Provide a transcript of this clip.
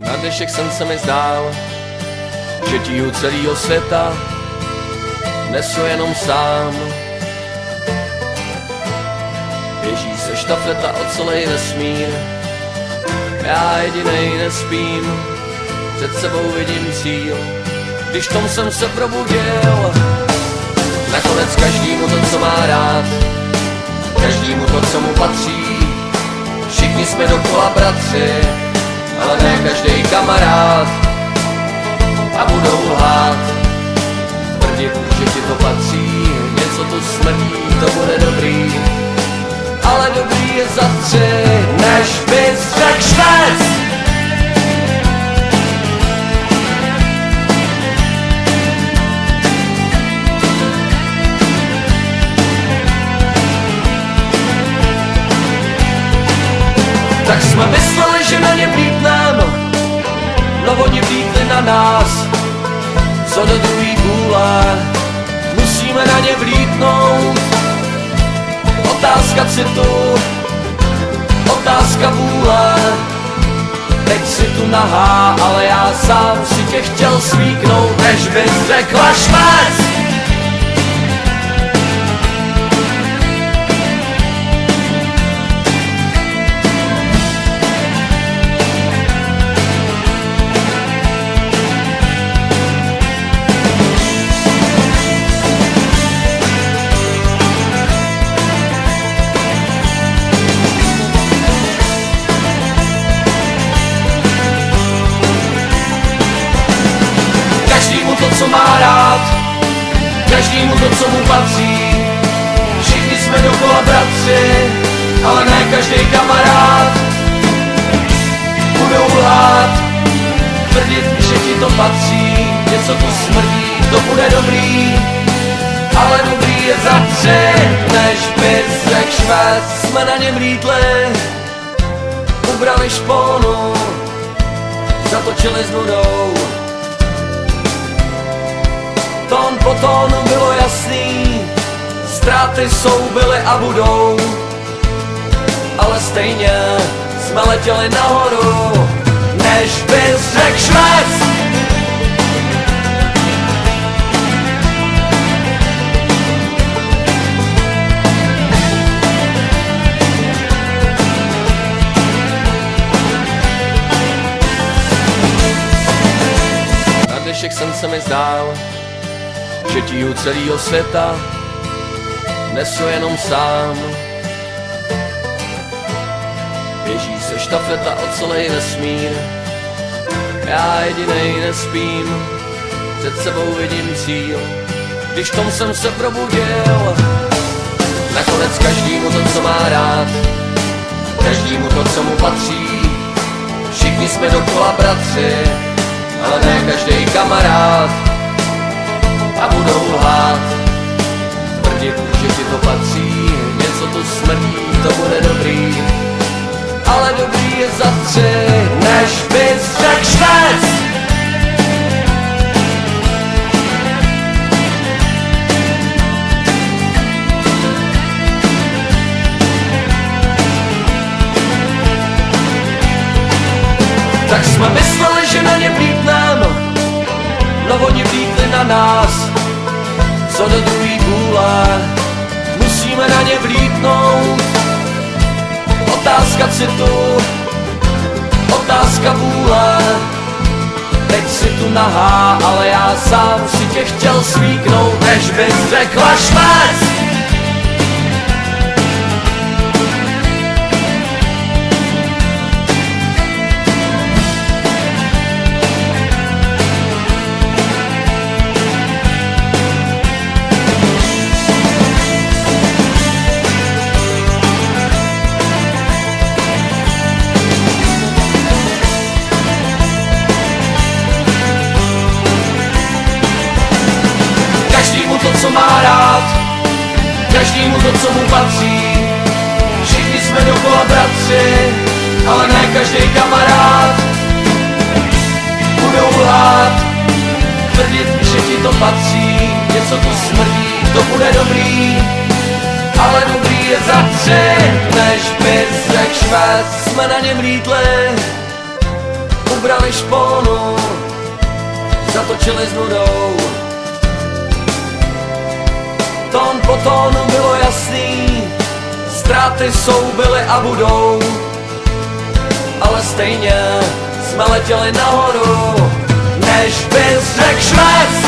Na dnešek jsem se mi zdál, že tíhu celýho světa nesu jenom sám. Běží se štafeta o celý vesmír, já jedinej nespím, před sebou vidím cíl. Když tom jsem se probudil, nakonec každému to, co má rád, každému to, co mu patří. Všichni jsme dokola bratři, ale ne každej kamarád. A budou lhát, tvrdit, že ti to patří. Něco tu smrdí, to bude dobrý, ale dobrý je za 3, než bys řekl švec. Tak jsme mysleli, že na ně vlítnem, no oni vlítli na nás. Co do druhý půle, musíme na ně vlítnout. Otázka citu, otázka vůle. Teď si tu nahá, ale já sám si tě chtěl svíknout, než bys řekla švec. To, co má rád, každému to, co mu patří. Všichni jsme dokola bratři, ale ne každej kamarád. Budou lhát, tvrdit, že ti to patří. Něco tu smrdí, to bude dobrý, ale dobrý je za 3, než bys řekl švec. Jsme na něm lítli, ubrali šponu, zatočili s vodou. Tón po tónu bylo jasný, ztráty jsou, byly a budou, ale stejně jsme letěli nahoru, než bys řekl švec. Na dnešek jsem se mi zdál, že tíhu celýho světa nesu jenom sám. Běží se štafeta o celý vesmír, já jedinej nespím, před sebou vidím cíl. Když tom jsem se probudil, nakonec každému to, co má rád, každému to, co mu patří. Všichni jsme dokola bratři, ale ne každej kamarád. A budou lhát, tvrdit, že ti to patří. Něco tu smrdí, to bude dobrý, ale dobrý je za 3, než bys řekl švec. Tak jsme mysleli, že na ně vlítnem, no oni vlítli na nás. Co do druhý půle, musíme na ně vlítnout. Otázka citu, otázka vůle. Teď si tu nahá, ale já sám si tě chtěl svíknout, než bys řekla švec. To, co má rád, každému to, co mu patří. Všichni jsme dokola bratři, ale ne každej kamarád. Budou lhát, tvrdit, že ti to patří. Něco tu smrdí, to bude dobrý, ale dobrý je za 3, než bys řekl švec. Jsme na něm lítli, ubrali šponu, zatočili s vodou. Tón po tónu bylo jasný, ztráty jsou, byly a budou, ale stejně jsme letěli nahoru. Než bys řekl švec,